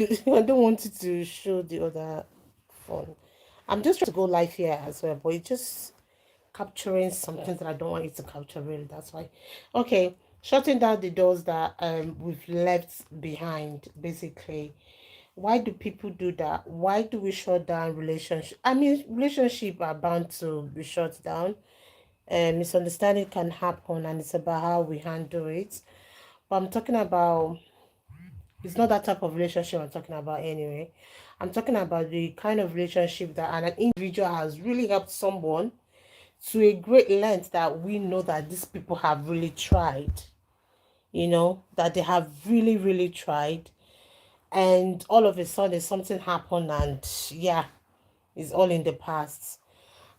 I don't want it to show the other phone. I'm just trying to go live here as well, but it's just capturing something that I don't want it to capture really. That's why. Okay, shutting down the doors that we've left behind, basically. Why do people do that? Why do we shut down relationship? I mean, relationship are bound to be shut down. Misunderstanding can happen, and it's about how we handle it. But I'm talking about, it's not that type of relationship I'm talking about anyway. I'm talking about the kind of relationship that an individual has really helped someone to a great length that we know that these people have really tried, that they have really, really tried. And all of a sudden something happened, and yeah, it's all in the past.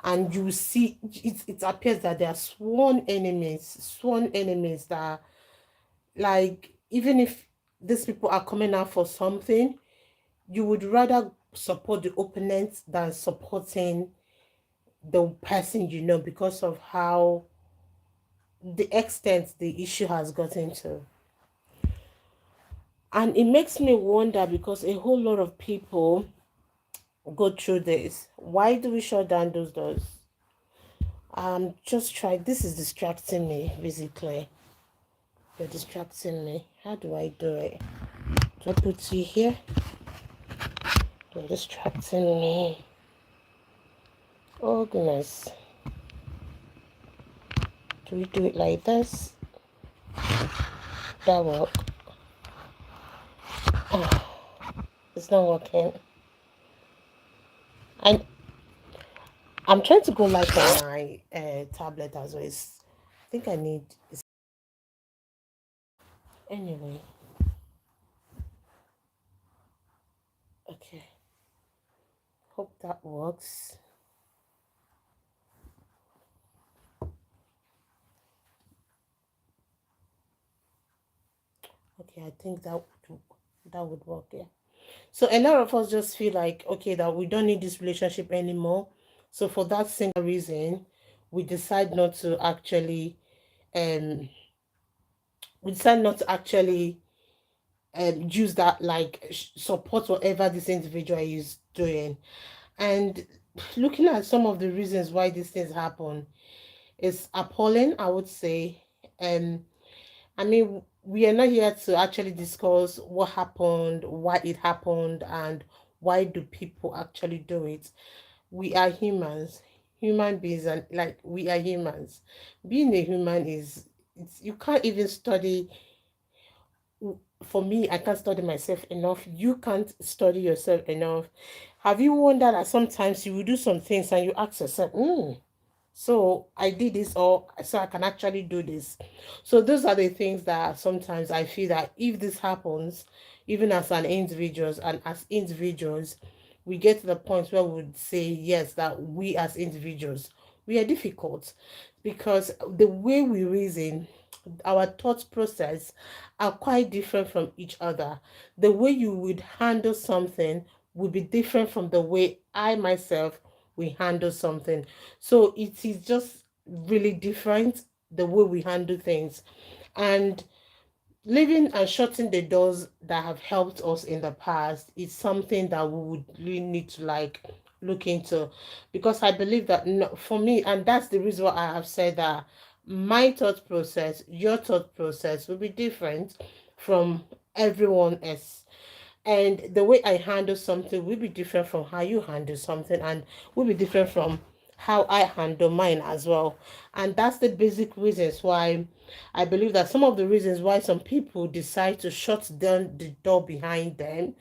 And you see, it appears that they are sworn enemies that, like, even if these people are coming out for something, you would rather support the opponent than supporting the person, because of how the extent the issue has gotten to. And it makes me wonder, because a whole lot of people go through this. Why do we shut down those doors? Just try. This is distracting me, basically. You're distracting me. How do I do it? Do I put you here? You're distracting me. Oh, goodness. Do we do it like this? That work? Oh, it's not working. I I'm trying to go live on my tablet as well. I think I need. Anyway, okay. Hope that works. Okay, I think that would work. Yeah. So a lot of us just feel like, okay, that we don't need this relationship anymore. So for that single reason, we decide not to actually um we decide not to actually use that, like, support whatever this individual is doing. And looking at some of the reasons why these things happen is appalling, I would say. Um I mean, we are not here to actually discuss what happened, why it happened, and why do people actually do it. We are humans, human beings, and, like, we are humans. Being a human is, you can't even study. For me, I can't study myself enough. You can't study yourself enough. Have you wondered that sometimes you will do some things and you ask yourself, so I did this, or so I can actually do this. So those are the things that sometimes I feel that if this happens, even as an individuals and as individuals, we get to the point where we would say yes, that we as individuals, we are difficult, because the way we reason, our thought process are quite different from each other. The way you would handle something will be different from the way I myself will handle something. So it is just really different, the way we handle things. And leaving and shutting the doors that have helped us in the past is something that we would really need to, like, look into, because I believe that, no, for me, and that's the reason why I have said that my thought process, your thought process will be different from everyone else, and the way I handle something will be different from how you handle something, and will be different from how I handle mine as well. And that's the basic reasons why I believe that some of the reasons why some people decide to shut down the door behind them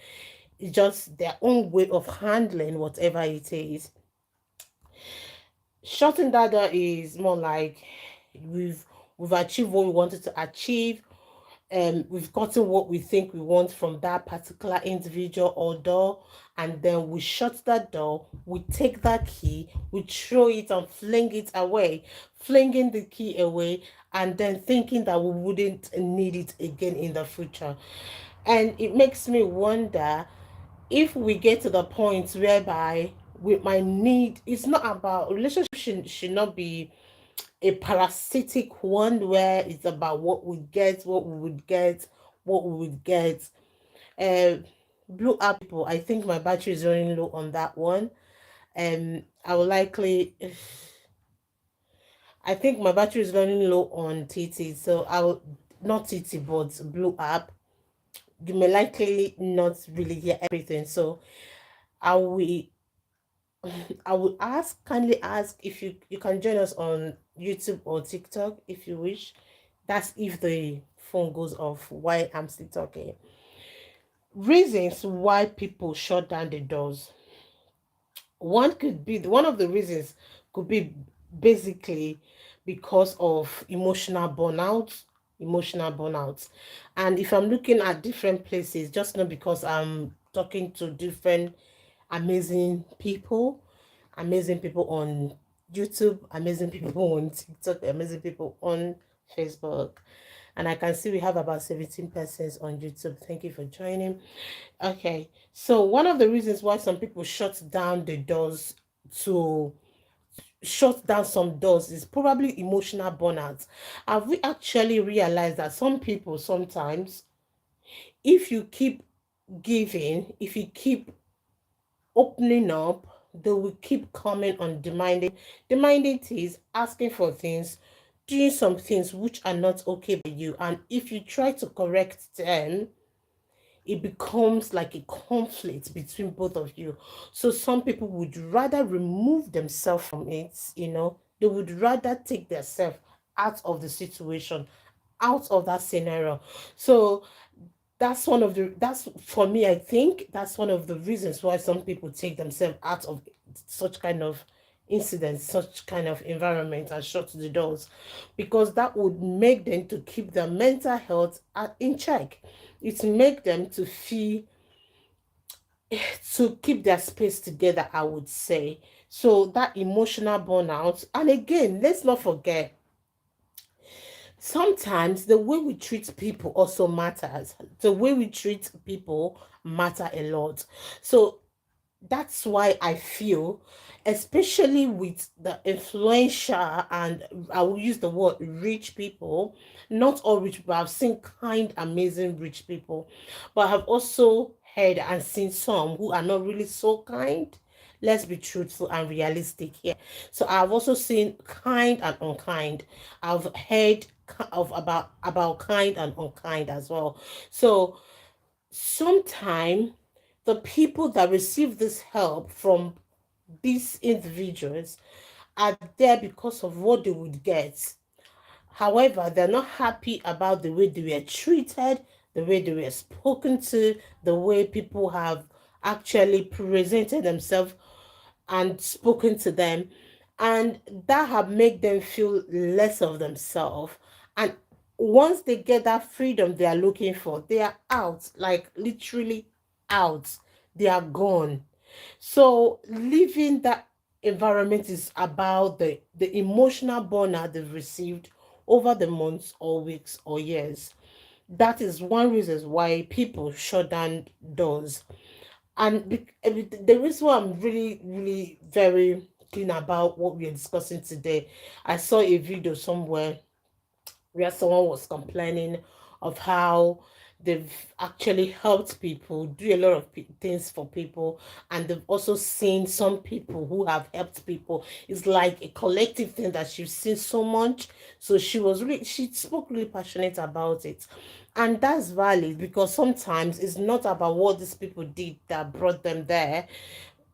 is just their own way of handling whatever it is. Shutting that door is more like, we've we've achieved what we wanted to achieve, we've gotten what we think we want from that particular individual or door, and then we shut that door, we take that key, we throw it and fling it away, flinging the key away, and then thinking that we wouldn't need it again in the future. And it makes me wonder, if we get to the point whereby we might need, it's not about relationship, should not be a parasitic one where it's about what we get, what we would get, what we would get. Uh, Blue app people, I think my battery is running low on that one. I will likely I think my battery is running low on TT, so I will not TT but blue app. You may likely not really hear everything. So I will I would ask kindly ask if you can join us on YouTube or TikTok if you wish. That's if the phone goes off while I'm still talking. Reasons why people shut down the doors. One of the reasons could be basically because of emotional burnout. And if I'm looking at different places, just not because I'm talking to different amazing people, amazing people on YouTube, amazing people on TikTok, amazing people on Facebook. And I can see we have about 17 persons on YouTube. Thank you for joining. Okay, so one of the reasons why some people to shut down some doors is probably emotional burnout. Have we actually realized that some people sometimes, if you keep giving, if you keep opening up, they will keep coming on demanding things, asking for things, doing some things which are not okay by you. And if you try to correct them, it becomes like a conflict between both of you. So some people would rather remove themselves from it, they would rather take themselves out of the situation, out of that scenario. So that's for me, I think that's one of the reasons why some people take themselves out of such kind of incidents, such kind of environment, and shut the doors, because that would make them to keep their mental health in check. It make them to feel, to keep their space together, I would say. So that emotional burnout, and again, let's not forget, sometimes the way we treat people also matters. The way we treat people matter a lot. So that's why I feel, especially with the influential, and I will use the word rich people, not all rich people. I've seen kind, amazing rich people, but I have also heard and seen some who are not really so kind. Let's be truthful and realistic here. So I've also seen kind and unkind. I've heard of about kind and unkind as well. So sometimes the people that receive this help from these individuals are there because of what they would get. However, they're not happy about the way they were treated, the way they were spoken to, the way people have actually presented themselves and spoken to them, and that have made them feel less of themselves. And once they get that freedom they are looking for, they are out, like literally out, they are gone. So leaving that environment is about the emotional burnout they've received over the months or weeks or years. That is one reason why people shut down doors. And the reason why I'm really, really very keen about what we're discussing today, I saw a video somewhere where someone was complaining of how they've actually helped people, do a lot of things for people, and they've also seen some people who have helped people. It's like a collective thing that she's seen so much. So she spoke really passionate about it. And that's valid, because sometimes it's not about what these people did that brought them there,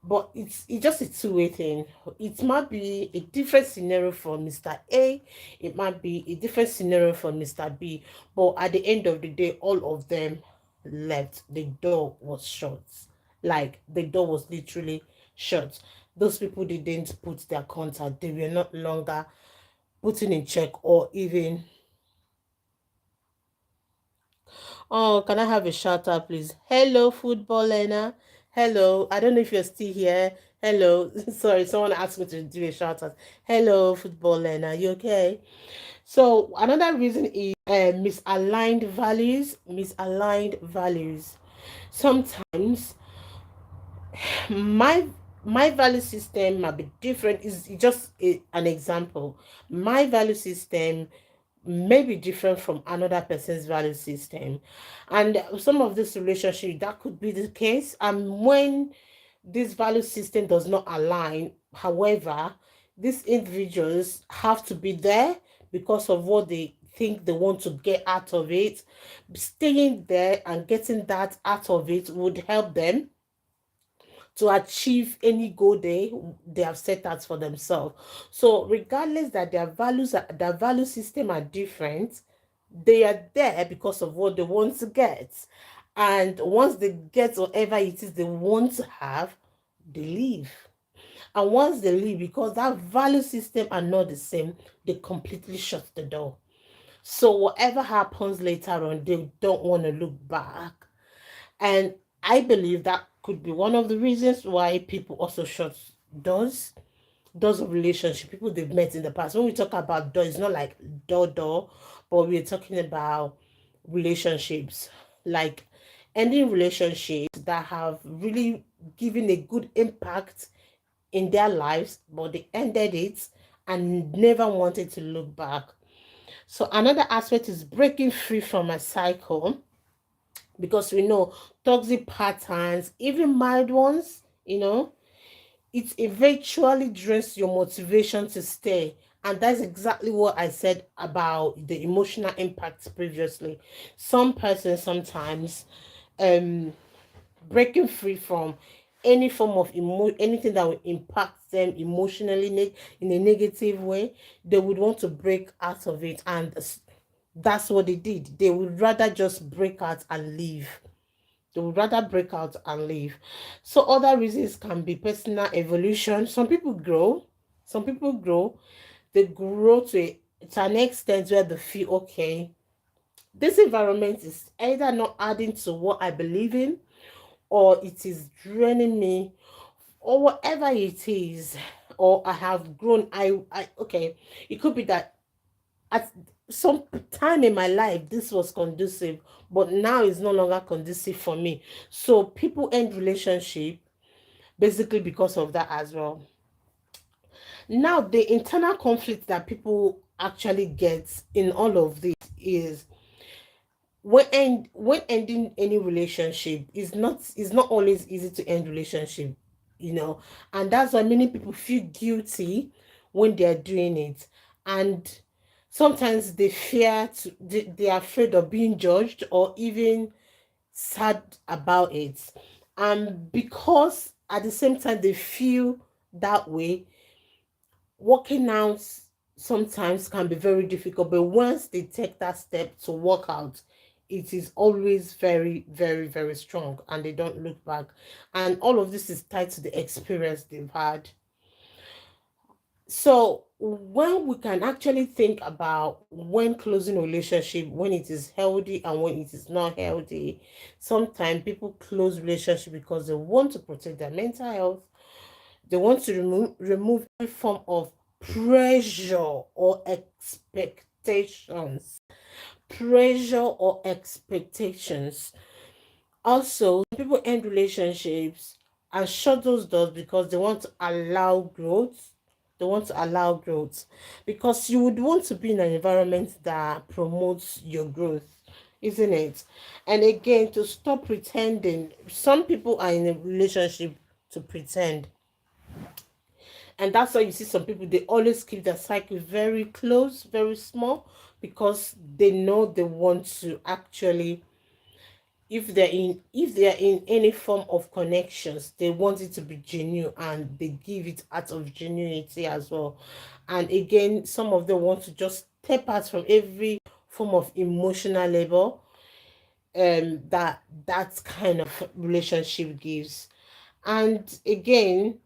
but it's just a two-way thing. It might be a different scenario for Mr. A, it might be a different scenario for Mr. B, but at the end of the day, all of them left. The door was shut. Like the door was literally shut. Those people didn't put their contact, they were not longer putting in check or even. Oh, can I have a shout out, please? Hello, football Lena. Hello. I don't know if you're still here. Hello. Sorry, someone asked me to do a shout out. Hello, football Lena. You okay? So another reason is misaligned values. Misaligned values. Sometimes my my value system might be different. Is just an example. My value system may be different from another person's value system. And some of this relationship, that could be the case. And when this value system does not align, however, these individuals have to be there because of what they think they want to get out of it. Staying there and getting that out of it would help them to achieve any goal they have set out for themselves. So regardless that their value system are different, they are there because of what they want to get. And once they get whatever it is they want to have, they leave. And once they leave, because that value system are not the same, they completely shut the door. So whatever happens later on, they don't want to look back. And I believe that could be one of the reasons why people also shut doors, doors of relationship, people they've met in the past. When we talk about door, it's not like door, but we're talking about relationships, like ending relationships that have really given a good impact in their lives, but they ended it and never wanted to look back. So another aspect is breaking free from a cycle, because we know toxic patterns, even mild ones, it eventually drains your motivation to stay. And that's exactly what I said about the emotional impact previously. Some persons sometimes um breaking free from any form of anything that will impact them emotionally in a negative way, they would want to break out of it. And that's what they did. They would rather just break out and leave. They would rather break out and leave. So other reasons can be personal evolution. Some people grow, they grow to an extent where they feel okay. This environment is either not adding to what I believe in, or it is draining me, or whatever it is, or I have grown. I okay, it could be that at some time in my life this was conducive, but now it's no longer conducive for me. So people end relationship basically because of that as well. Now the internal conflict that people actually get in all of this is when ending any relationship is not always easy to end relationship, you know and that's why many people feel guilty when they're doing it. And sometimes they're afraid of being judged or even sad about it. And because at the same time they feel that way, working out sometimes can be very difficult, but once they take that step to work out, it is always very, very, very strong, and they don't look back. And all of this is tied to the experience they've had. So when we can actually think about when closing a relationship, when it is healthy and when it is not healthy, sometimes people close relationship because they want to protect their mental health. They want to remove every form of pressure or expectations. Pressure or expectations. Also, people end relationships and shut those doors because they want to allow growth. They want to allow growth because you would want to be in an environment that promotes your growth, isn't it? And again, to stop pretending. Some people are in a relationship to pretend, and that's why you see some people, they always keep their cycle very close, very small, because they know they want to actually, if they're in any form of connections, they want it to be genuine, and they give it out of genuinity as well. And again, some of them want to just step out from every form of emotional labor that kind of relationship gives. And again,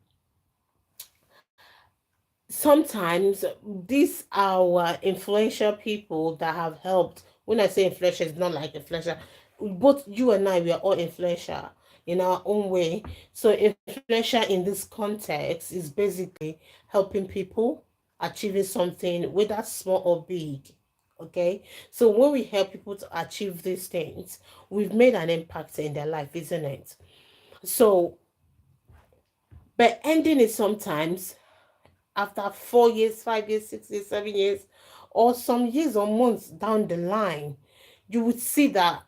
sometimes these are influential people that have helped. When I say influential, it's not like influential. Both you and I, we are all influential in our own way. So influential in this context is basically helping people achieving something, whether small or big. Okay, so when we help people to achieve these things, we've made an impact in their life, isn't it? So, but ending it sometimes after 4 years, 5 years, 6 years, 7 years, or some years or months down the line, you would see that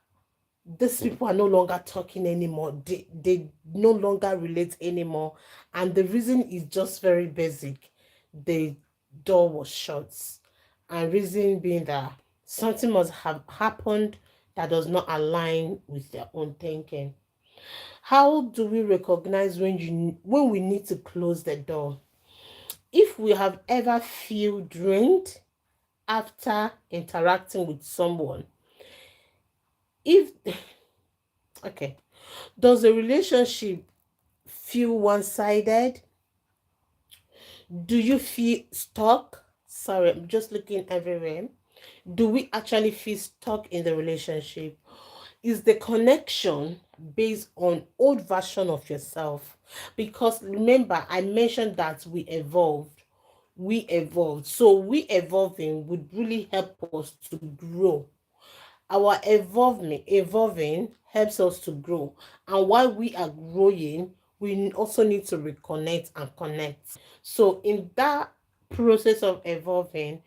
these people are no longer talking anymore. They no longer relate anymore. And the reason is just very basic. The door was shut. And reason being that something must have happened that does not align with their own thinking. How do we recognize when we need to close the door? If we have ever feel drained after interacting with someone, if okay, does a relationship feel one-sided? Do you feel stuck? Sorry, I'm just looking everywhere. Do we actually feel stuck in the relationship? Is the connection based on old version of yourself? Because remember, I mentioned that we evolved, so we evolving would really help us to grow. Our evolving helps us to grow, and while we are growing, we also need to reconnect and connect. So in that process of evolving,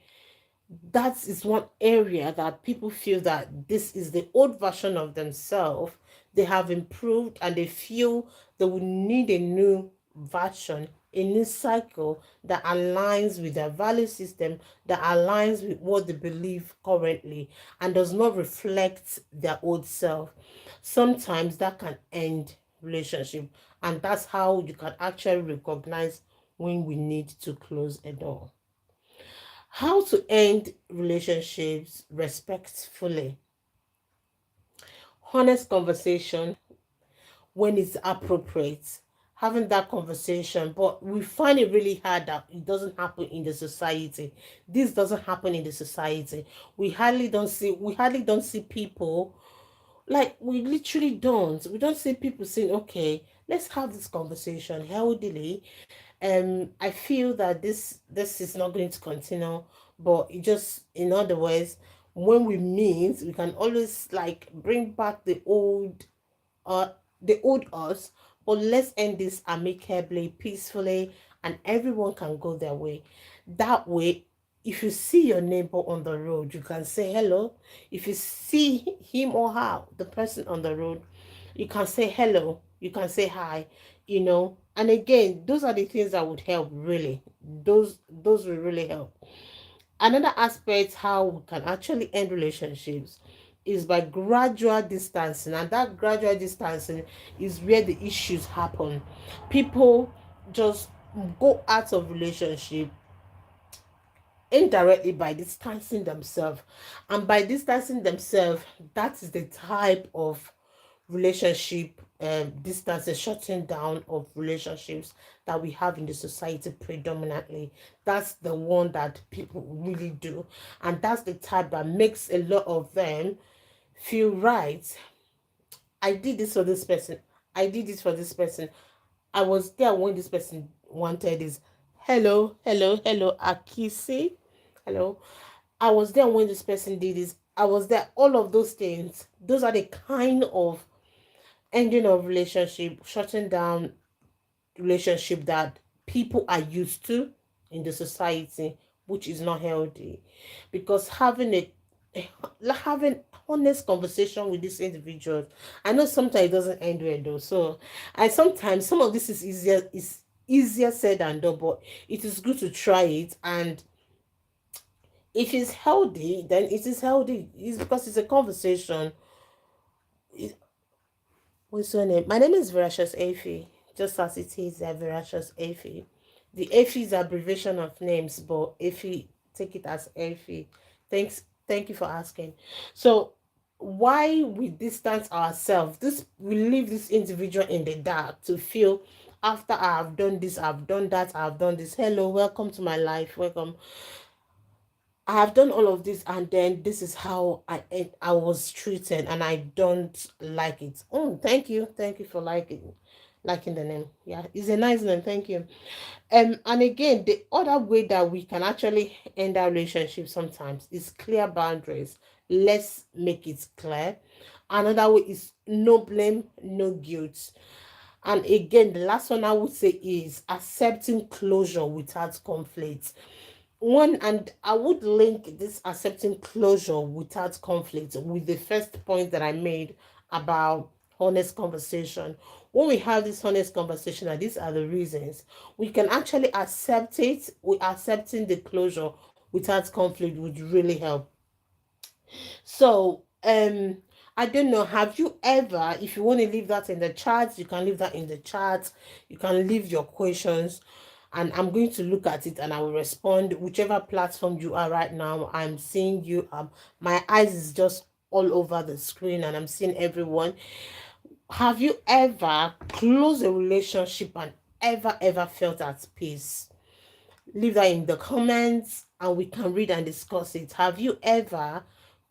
that is one area that people feel that this is the old version of themselves. They have improved and they feel they will need a new version, a new cycle that aligns with their value system, that aligns with what they believe currently, and does not reflect their old self. Sometimes that can end relationship, and that's how you can actually recognize when we need to close a door. How to end relationships respectfully. Honest conversation when it's appropriate. Having that conversation, but we find it really hard that it doesn't happen in the society. This doesn't happen in the society. We hardly don't see people, like, we literally don't. We don't see people saying, okay, let's have this conversation healthily. I feel that this is not going to continue, but it just, in other words, when we meet, we can always like bring back uh the old us, but let's end this amicably, peacefully, and everyone can go their way. That way, if you see your neighbor on the road, you can say hello. If you see him or her, the person on the road, you can say hello, you can say hi. And again, those are the things that would help, really. Those will really help. Another aspect how we can actually end relationships is by gradual distancing, and that gradual distancing is where the issues happen. People just go out of relationship indirectly by distancing themselves, and by distancing themselves, that is the type of relationship distance, the shutting down of relationships that we have in the society predominantly. That's the one that people really do, and that's the type that makes a lot of them feel right. I did this for this person. I did this for this person. I was there when this person wanted this. Hello, hello, hello, Akisi. Hello. I was there when this person did this. I was there. All of those things. Those are the kind of ending of relationship, shutting down relationship that people are used to in the society, which is not healthy. Because having honest conversation with these individuals, I know sometimes it doesn't end well though. So I sometimes some of this is easier said than done, but it is good to try it. And if it's healthy, then it is healthy. It's because it's a conversation. What's your name? My name is Veracious EFI, just as it is Veracious EFI. The EFI is abbreviation of names, but EFI, take it as EFI. Thank you for asking. So, why we distance ourselves? We leave this individual in the dark to feel after I have done this, I've done that, I've done this. Hello, welcome to my life. Welcome. I have done all of this, and then this is how I was treated, and I don't like it. Oh, thank you for liking the name. Yeah, it's a nice name. Thank you. And again, the other way that we can actually end our relationship sometimes is clear boundaries. Let's make it clear. Another way is no blame, no guilt. And again, the last one I would say is accepting closure without conflict. one, and I would link this accepting closure without conflict with the first point that I made about honest conversation. When we have this honest conversation, and these are the reasons, we can actually accept it. We accepting the closure without conflict would really help. So, I don't know. Have you ever, if you want to leave that in the chat, you can leave that in the chat. You can leave your questions, and I'm going to look at it and I will respond. Whichever platform you are right now, I'm seeing you. My eyes is just all over the screen, and I'm seeing everyone. Have you ever closed a relationship and ever felt at peace? Leave that in the comments and we can read and discuss it. Have you ever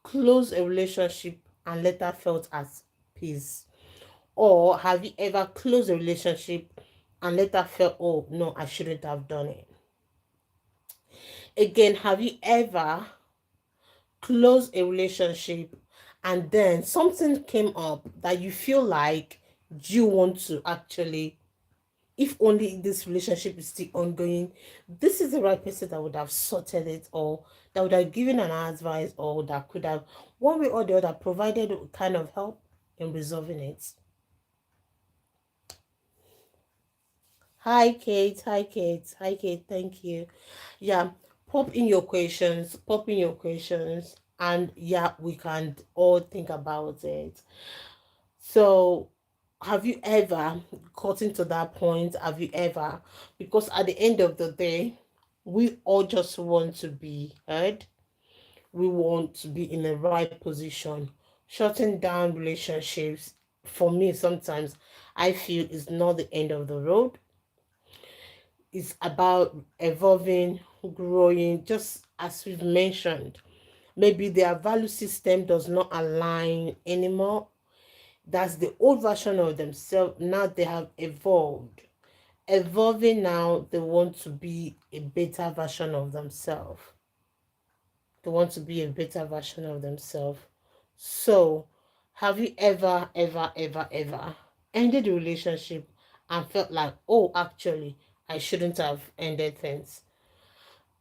closed a relationship and later felt at peace? Or have you ever closed a relationship and later felt, oh no, I shouldn't have done it? Again, have you ever closed a relationship and then something came up that you feel like you want to actually, if only this relationship is still ongoing, this is the right person that would have sorted it, or that would have given an advice, or that could have one way or the other provided kind of help in resolving it? Hi Kate, hi Kate, hi Kate, thank you. Yeah, pop in your questions, and yeah, we can all think about it. So, have you ever gotten to that point? Have you ever? Because at the end of the day, we all just want to be heard. We want to be in the right position. Shutting down relationships, for me, sometimes I feel is not the end of the road. It's about evolving, growing, just as we've mentioned. Maybe their value system does not align anymore. That's the old version of themselves. Now they have evolved. Evolving now, they want to be a better version of themselves. They want to be a better version of themselves. So, have you ever ended a relationship and felt like, oh, actually, I shouldn't have ended things?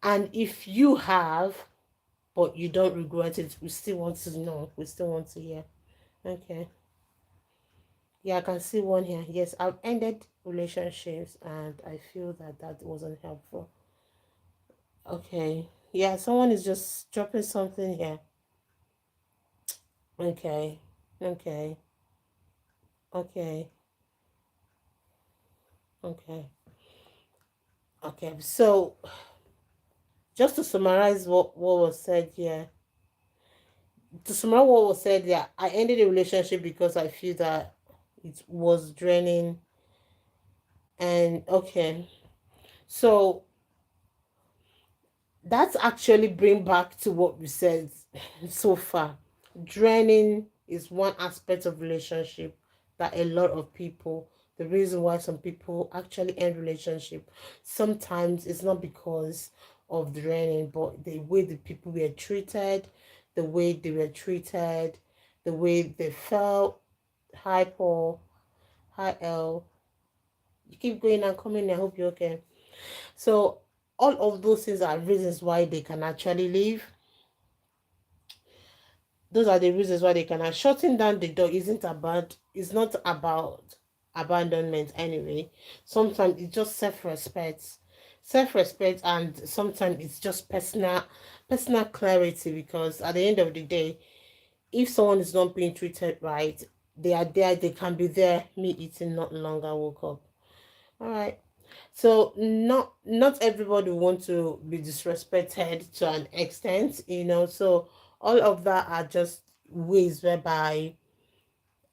And if you have, but you don't regret it, we still want to know. We still want to hear. Okay. Yeah, I can see one here. Yes, I've ended relationships and I feel that that wasn't helpful. Okay. Yeah, someone is just dropping something here. Okay. Okay. Okay. Okay. Okay. So, just to summarize what was said here, I ended a relationship because I feel that it was draining. And okay. So, that's actually bring back to what we said so far. Draining is one aspect of relationship that a lot of people, the reason why some people actually end relationship, sometimes it's not because of draining, but the way the people were treated, the way they were treated, the way they felt. Hi Paul, hi L. You keep going and coming. I hope you're okay. So all of those things are reasons why they can actually leave. Those are the reasons why they can. And shutting down the door isn't about. It's not about abandonment anyway. Sometimes it's just self-respect, and sometimes it's just personal clarity. Because at the end of the day, if someone is not being treated right, they are there. They can be there. Me eating not long. I woke up. All right. So not everybody want to be disrespected to an extent, So all of that are just ways whereby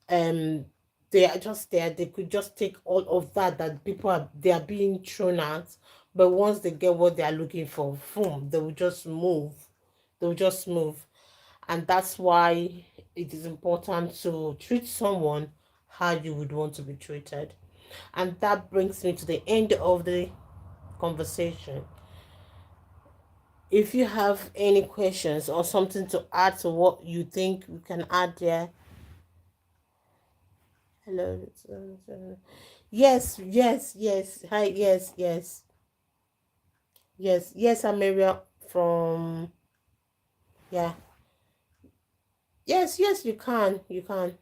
um they are just there. They could just take all of that people are they are being thrown at, but once they get what they are looking for, boom, they will just move. They will just move, and that's why it is important to treat someone how you would want to be treated. And that brings me to the end of the conversation. If you have any questions or something to add to what you think we can add there. Hello. Yes. Hi, yes. Yes, Amelia from, yeah. Yes, you can, you can.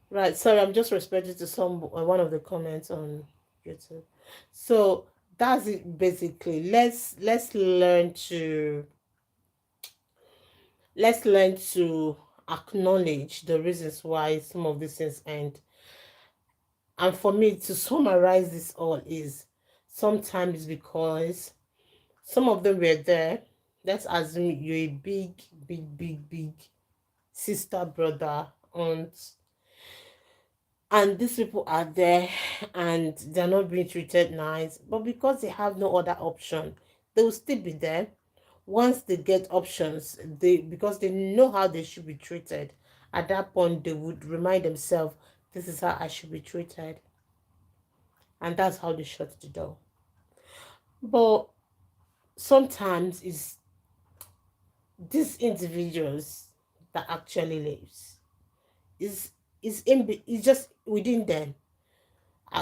Right. Sorry, I'm just responding to some one of the comments on YouTube. So that's it basically. Let's learn to acknowledge the reasons why some of these things end. And for me to summarize this all is sometimes because some of them were there. Let's assume you're a big sister, brother, aunt, and these people are there and they're not being treated nice, but because they have no other option, they will still be there. Once they get options, they because they know how they should be treated, at that point they would remind themselves, this is how I should be treated, and that's how they shut the door. But sometimes it's these individuals that actually lives is just within them.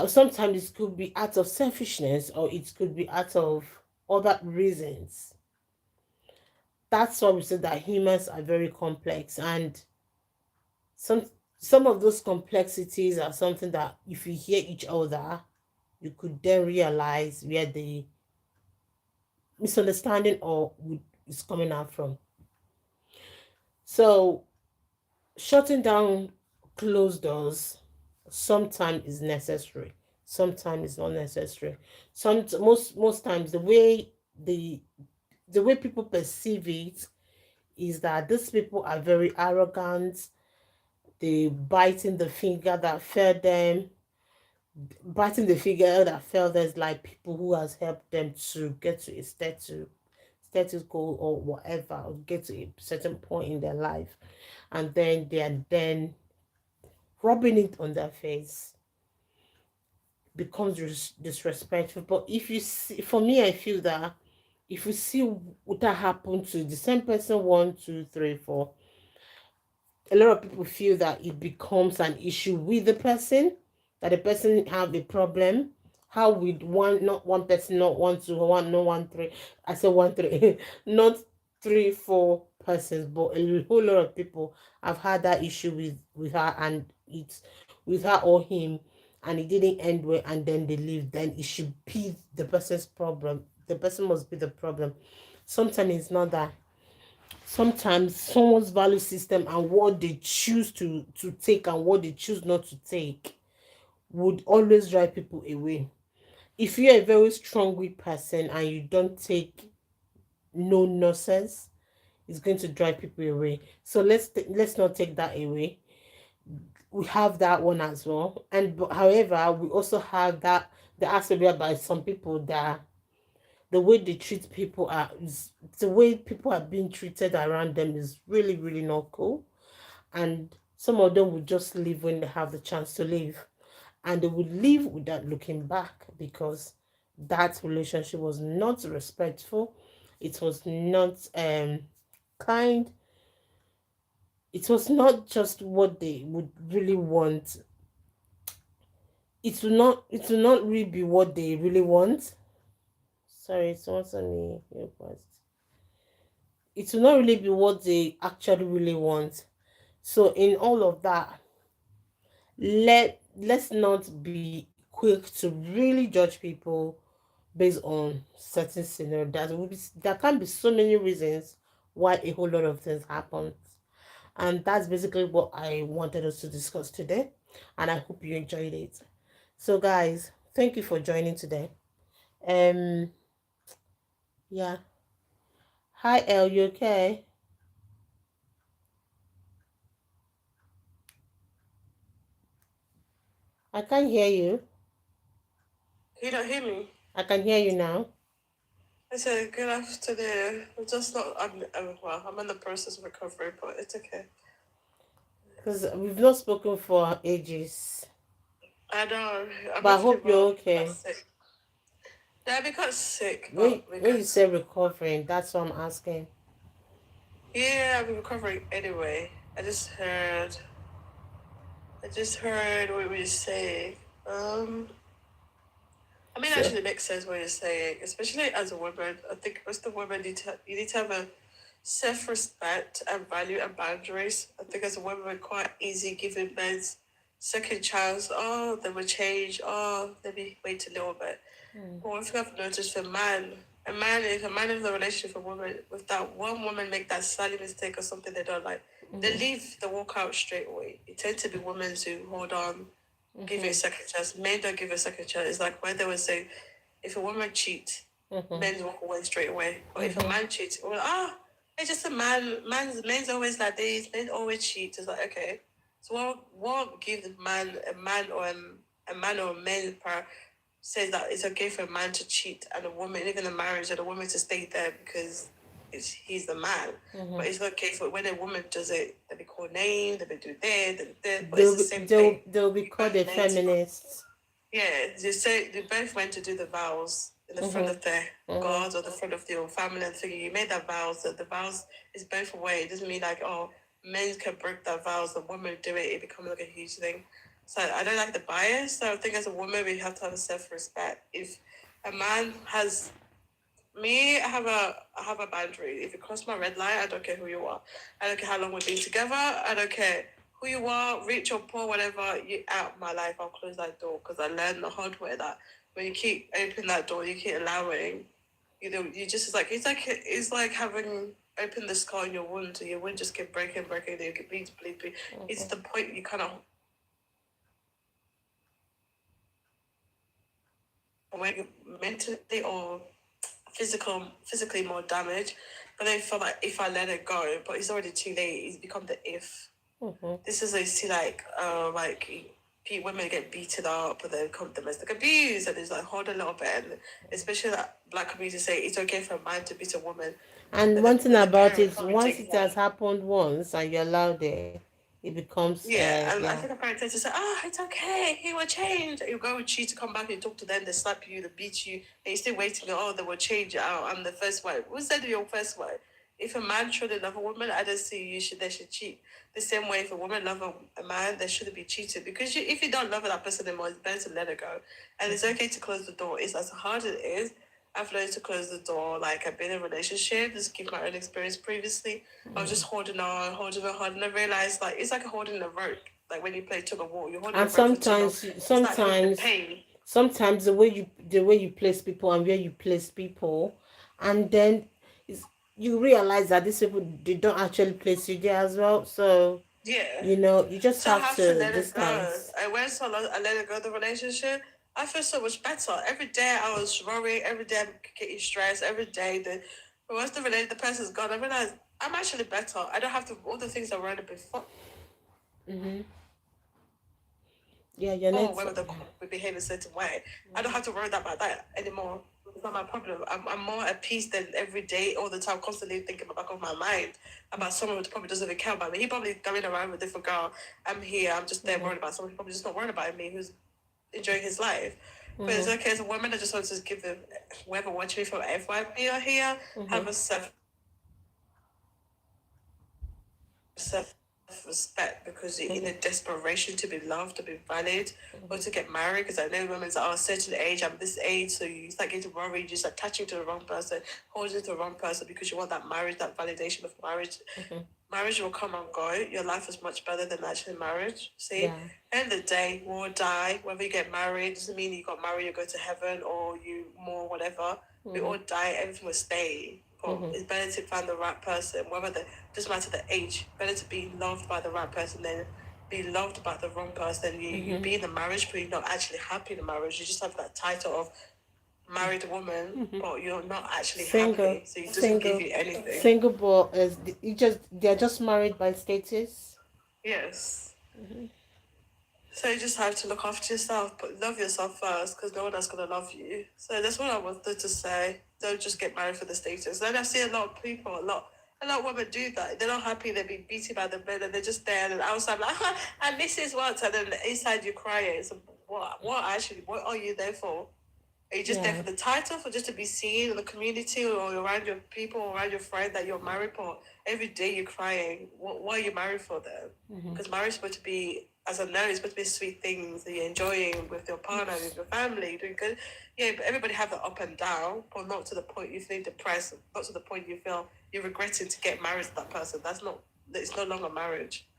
Sometimes it could be out of selfishness or it could be out of other reasons. That's why we say that humans are very complex, and some some of those complexities are something that if you hear each other, you could then realize where the misunderstanding is coming out from. So shutting down closed doors sometimes is necessary, sometimes it's not necessary. Most times the way people perceive it is that these people are very arrogant. They biting the finger that fed them, biting the finger that fed them is like people who has helped them to get to a status goal or whatever, or get to a certain point in their life, and then they are then rubbing it on their face becomes disrespectful. But if you see, for me, I feel that if you see what that happened to the same person, one, two, three, four, a lot of people feel that it becomes an issue with the person, that the person have a problem. How would one, not one person, not one two one, no one three, I said one three, not three four persons, but a whole lot of people have had that issue with her, and it's with her or him, and it didn't end well, and then they leave. Then it should be the person's problem. The person must be the problem. Sometimes it's not that. Sometimes someone's value system and what they choose to take and what they choose not to take would always drive people away. If you're a very strong willed person and you don't take no nonsense, it's going to drive people away. So let's not take that away. We have that one as well, and however, we also have that the aspect whereby some people that the way they treat people the way people are being treated around them is really not cool, and some of them would just leave when they have the chance to leave, and they would leave without looking back because that relationship was not respectful, it was not kind, it was not just what they would really want, it will not really be what they really want. Sorry, someone sent me a request. It will not really be what they actually really want. So in all of that, let's not be quick to really judge people based on certain scenario. There can be so many reasons why a whole lot of things happen. And that's basically what I wanted us to discuss today. And I hope you enjoyed it. So guys, thank you for joining today. Um yeah. Hi El, you okay? I can't hear you. You don't hear me? I can hear you now. I said good afternoon. I'm just not. Well, I'm in the process of recovery, but it's okay. Because we've not spoken for ages. I know. I'm But I actually hope you're well. Got okay. sick. Yeah, we got sick, When but we when got you say sick. recovering, that's what I'm asking. Yeah, I'm recovering anyway. I just heard what we were saying. Um, I mean, So actually, it makes sense what you're saying, especially as a woman. I think most of the women you need to have a self-respect and value and boundaries. I think as a woman, we're quite easy giving men second chance. Oh, they will change. Oh, let me wait a little bit. mm, But one thing I've noticed for if a man in a relationship with a woman, with that one woman make that silly mistake or something they don't like, they mm-hmm, leave, they walk out straight away. It tends to be women who hold on, give it a mm-hmm, second chance. Men don't give it a second chance. It's like when they would say, if a woman cheats, mm-hmm, men walk away straight away. But if a mm-hmm. man cheats, well, it's just a man. Men's always like this. Men always cheat. It's like, okay. So what gives a man or a male power says that it's okay for a man to cheat and a woman, even in marriage, and a woman to stay there because he's the man. Mm-hmm. But it's not okay for when a woman does it, they be called names, they be do this, but it's They'll the be, same thing. they'll be You called both a meant to, feminist. yeah, you say they both went to do the vows in the front Mm-hmm, of their mm-hmm, God or the front of your family and thinking you made that vows, that the vows is both away. It doesn't mean like, oh, men can break that vows, the women do it, it becomes like a huge thing. So I don't like the bias. So I think as a woman we have to have a self respect. If a man has I have a boundary. If you cross my red line, I don't care who you are. I don't care how long we've been together. I don't care who you are, rich or poor, whatever. You out my life. I'll close that door because I learned the hard way that when you keep opening that door, you keep allowing. You just it's like having opened the scar in your wound, so your wound just keep breaking, breaking, and you keep bleed, bleed, bleed. It's the point you kind of when you mentally or physically more damage. But I feel like if I let it go, but it's already too late. It's become the if. mm-hmm. This is I see women get beaten up, and then come domestic abuse, and it's like hold a little bit, and especially that black community say it's okay for a man to beat a woman, And but one thing the about parent it, probably once take it that. has happened once and you're allowed there, it becomes Yeah, and I yeah. think the parents tend to say, it's okay, he will change. You go with you to come back and talk to them, they slap you, they beat you, and you're still waiting, they will change. I'm the first wife. Who said you're first wife? If a man truly love a woman, I don't see they should cheat. The same way if a woman love a man, they shouldn't be cheated. Because if you don't love that person anymore, it's better to let it go. And it's okay to close the door. It's as hard as it is. I've learned to close the door. Like I've been in a relationship, just give my own experience previously. I was just holding on, holding on, holding. I realized like it's like holding a rope. Like when you play tug of war, you're holding a And rope for too long. sometimes It's not feeling the sometimes pain. sometimes the way you place people and where you place people, and then it's, you realize that these people they don't actually place you there as well. So Yeah. you just So I have have to to let it go. distance. I went so long, I let it go, the relationship. I feel so much better. Every day I was worrying, every day I'm getting stressed, every day but once the person's gone, I realized I'm actually better. I don't have to all the things I worried before. Mm-hmm. Yeah, you're not. Whether Yeah. we behave a certain way. I don't have to worry about that anymore. It's not my problem. I'm more at peace than every day, all the time, constantly thinking in the back of my mind about someone who probably doesn't even care about me. He probably going around with a different girl. I'm here. I'm just there Mm-hmm. worried about someone who's probably just not worried about me, who's enjoying his life. But it's Mm-hmm. okay as a woman. I just want to give them whoever watching me from FYP or here Mm-hmm. have a self respect because you're in Mm-hmm. a desperation to be loved, to be valid, or to get married. Because I know women's are a certain age, I'm this age, so you start getting worried, you're just attaching to the wrong person, holding to the wrong person because you want that marriage, that validation of marriage. Mm-hmm. Marriage will come and go. Your life is much better than actually marriage. See, Yeah. end of the day, we'll die. Whether you get married doesn't mean you got married, you go to heaven or you more whatever. We Mm-hmm. all die. Everything will stay. But Mm-hmm. it's better to find the right person. Whether the doesn't matter the age. Better to be loved by the right person than be loved by the wrong person. You Mm-hmm. be in the marriage, but you're not actually happy in the marriage. You just have that title of married woman, Mm-hmm. but you're not actually Single, happy. So it doesn't give single, you anything. single boy is they're just married by status. Yes. Mm-hmm. So you just have to look after yourself, but love yourself first, because no one else gonna love you. So that's what I wanted to say. Don't just get married for the status. Then I see a lot of people, a lot of women do that. They're not happy. They're being beaten by the men, and they're just there. And outside, like, and this is what, and then inside you're crying. So what? What actually? What are you there for? Are you just there Yeah. for the title, for just to be seen in the community or around your people, or around your friend that you're married for? Every day you're crying. What are you married for then? Because marriage is supposed to be, as I know, it's supposed to be sweet things that you're enjoying with your partner, with your family, doing good. Yeah, but everybody have the up and down, but not to the point you feel depressed, not to the point you feel you're regretting to get married to that person. That's not, it's no longer marriage.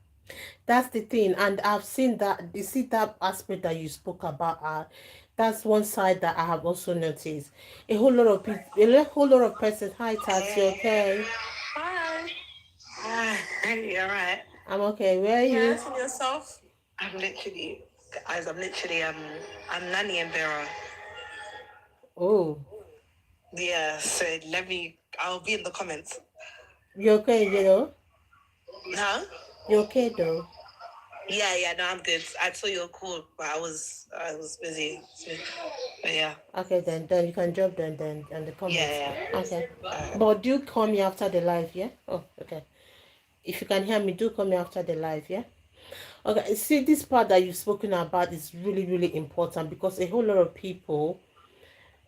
That's the thing, and I've seen that. You see that aspect that you spoke about. That's one side that I have also noticed. A whole lot of people, a whole lot of persons. Hi, Tati. Okay, Hi. Hi. You're right. I'm okay. Where are you? Yes, and yourself? I'm literally, guys, I'm Nanny and Vera. Oh, Yeah, so I'll be in the comments. you okay? You know, Huh? you okay though? Yeah, no, I'm good. I saw your call, but I was busy. But yeah. Okay, then you can drop then on the comments. Yeah, Okay, yeah. but do call me after the live, yeah? Oh, okay. If you can hear me, do call me after the live, yeah? Okay, see, this part that you've spoken about is really, really important because a whole lot of people,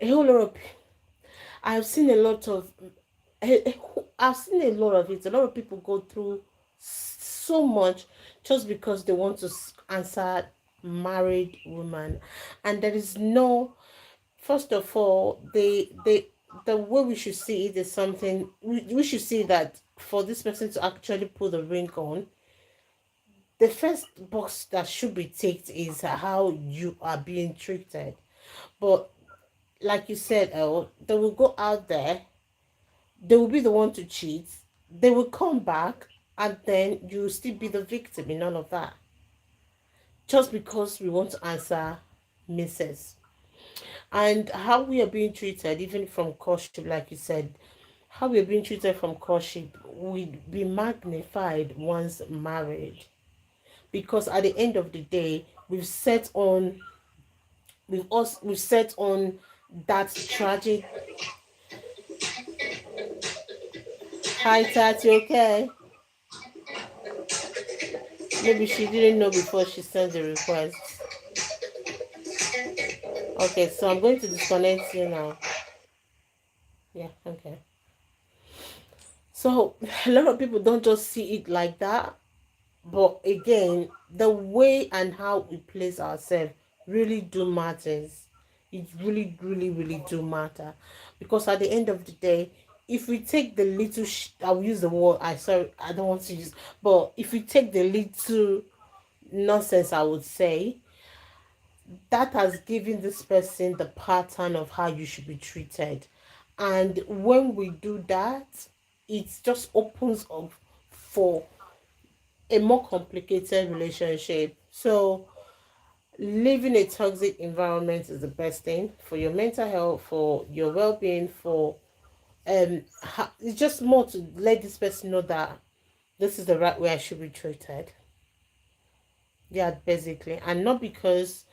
a whole lot of, I've seen a lot of, I've seen a lot of it. A lot of people go through so much just because they want to answer married woman, and there is no. First of all, the way we should see it is something we should see that for this person to actually put the ring on, the first box that should be ticked is how you are being treated. But like you said, they will go out there, they will be the one to cheat, they will come back, and then you will still be the victim in all of that. Just because we want to answer Mrs. And how we are being treated, even from courtship, like you said, how we are being treated from courtship will be magnified once married. Because at the end of the day, we've set on that tragic. Hi Tati, okay? Maybe she didn't know before she sent the request. Okay, so I'm going to disconnect you now. Yeah, okay. So a lot of people don't just see it like that. But again, the way and how we place ourselves really do matters. It really, really, really do matter. Because at the end of the day, if we take the little, I'll use the word, I sorry, I don't want to use, but if we take the little nonsense, I would say, that has given this person the pattern of how you should be treated. And when we do that, it just opens up for a more complicated relationship. So living a toxic environment is the best thing for your mental health, for your well-being, for it's just more to let this person know that this is the right way I should be treated. Yeah, basically. And not because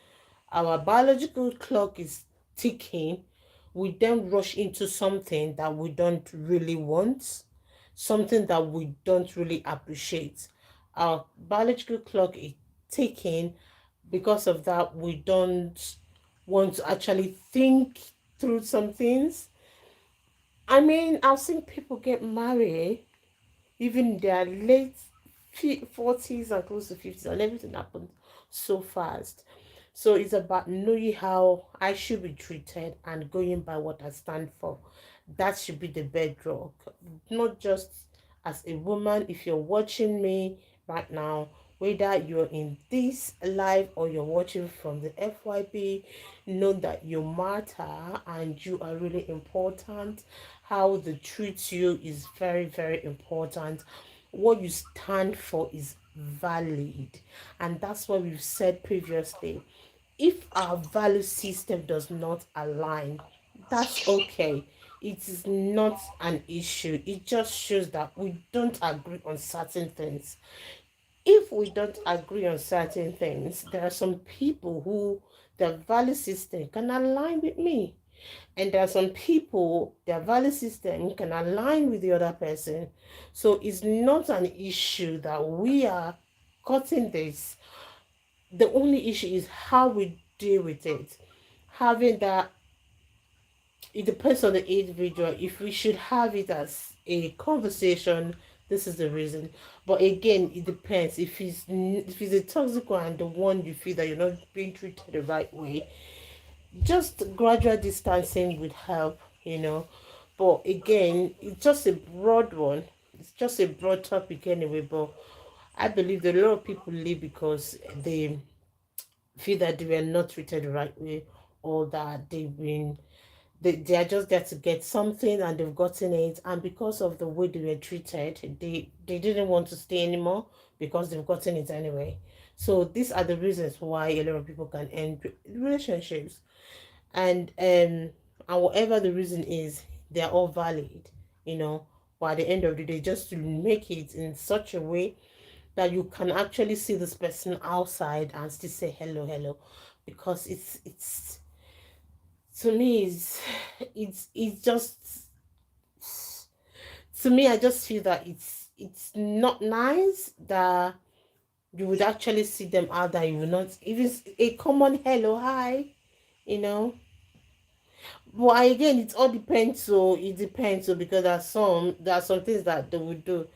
our biological clock is ticking, we then rush into something that we don't really want, something that we don't really appreciate. Our biological clock is ticking. Because of that, we don't want to actually think through some things. I mean, I've seen people get married even in their late 40s and close to 50s, and everything happened so fast. So it's about knowing how I should be treated and going by what I stand for. That should be the bedrock. Not just as a woman, if you're watching me right now, whether you're in this live or you're watching from the FYP, know that you matter and you are really important. How they treat you is very, very important. What you stand for is valid. And that's what we've said previously. If our value system does not align, that's okay. It is not an issue. It just shows that we don't agree on certain things. If we don't agree on certain things, there are some people who their value system can align with me. And there are some people, their value system can align with the other person. So it's not an issue that we are cutting this. The only issue is how we deal with it. Having that it depends on the individual. If we should have it as a conversation, this is the reason. But again, it depends. If it's a toxic one, the one you feel that you're not being treated the right way, just gradual distancing would help, you know. But again, it's just a broad one. It's just a broad topic anyway. But I believe that a lot of people leave because they feel that they were not treated the right way, or that they are just there to get something and they've gotten it, and because of the way they were treated, they didn't want to stay anymore because they've gotten it anyway. So these are the reasons why a lot of people can end relationships. And whatever the reason is, they are all valid, you know. But at the end of the day, just to make it in such a way that you can actually see this person outside and still say hello, hello, because it's to me it's just, to me, I just feel that it's not nice that you would actually see them out, that you will not even a common hello, hi, you know. But again, it all depends. So it depends. So because there are some things that they would do.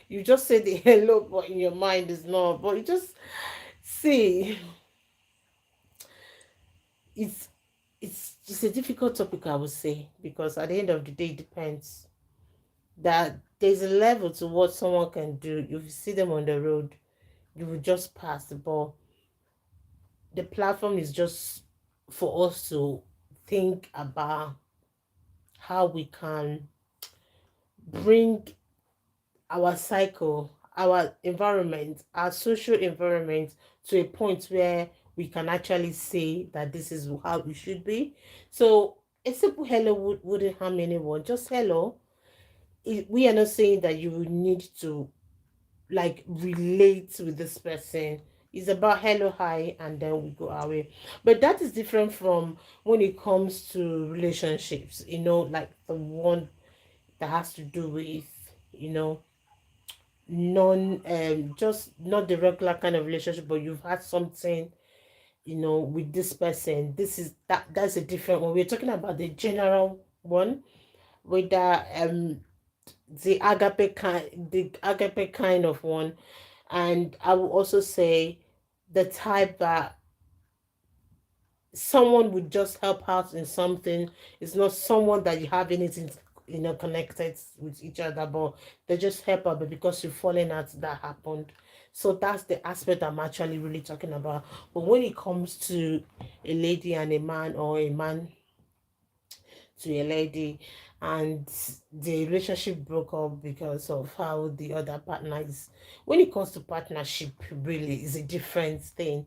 You just say the hello, but in your mind is not. But you just see, it's it's a difficult topic, I would say, because at the end of the day, it depends. That there's a level to what someone can do. If you see them on the road, you will just pass the ball. The platform is just for us to think about how we can bring our cycle, our environment, our social environment to a point where we can actually say that this is how it should be. So a simple hello wouldn't harm anyone. Just hello. We are not saying that you would need to like relate with this person. It's about hello, hi, and then we go our way. But that is different from when it comes to relationships, you know, like the one that has to do with, you know, just not the regular kind of relationship, but you've had something, you know, with this person. That's a different one. We're talking about the general one, with the agape kind of one. And I will also say the type that someone would just help out in something. It's not someone that you have anything, you know, connected with each other, but they just help out, but because you've fallen out, that happened. So that's the aspect I'm actually really talking about. But when it comes to a lady and a man, or a man to a lady, and the relationship broke up because of how the other partner is, when it comes to partnership, really is a different thing.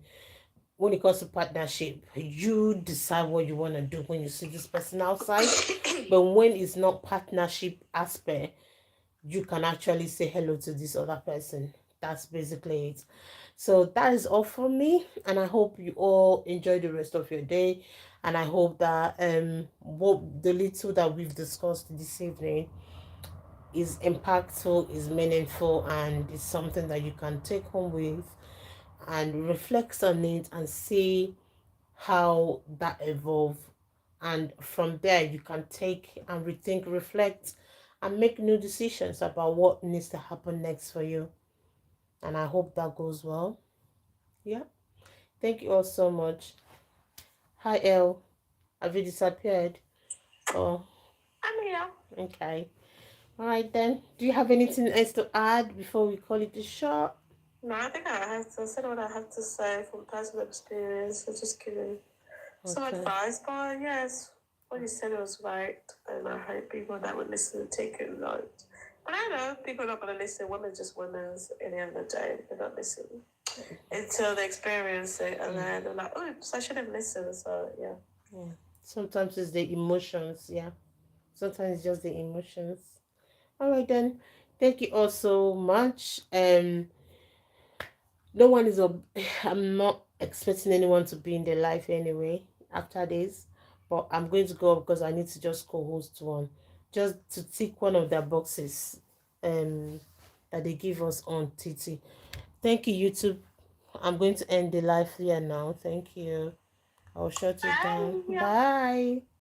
When it comes to partnership, you decide what you want to do when you see this person outside. But when it's not partnership aspect, you can actually say hello to this other person. That's basically it. So that is all from me, and I hope you all enjoy the rest of your day. And I hope that what the little that we've discussed this evening is impactful, is meaningful, and is something that you can take home with and reflect on it and see how that evolve. And from there you can take and rethink, reflect, and make new decisions about what needs to happen next for you. And I hope that goes well. Yeah, thank you all so much. Hi El, have you disappeared? Oh, I'm here. okay. All right then, do you have anything else to add before we call it a shot? No, I think I said what I had to say from personal experience. I just giving some Okay. advice, but yes, what you said was right, and I hope people that would listen take it note. But I know people are not going to listen. Women just women at the end of the day. They're not listening until they experience it, and then they're like, "Oops, I should have listened." So yeah. Yeah. Sometimes it's the emotions, yeah. Sometimes it's just the emotions. All right then. Thank you all so much. No one is I'm not expecting anyone to be in their life anyway after this, but I'm going to go because I need to just co-host one, just to tick one of their boxes that they give us on TT. Thank you, YouTube. I'm going to end the live here now. Thank you. I'll shut it down. Yeah. Bye.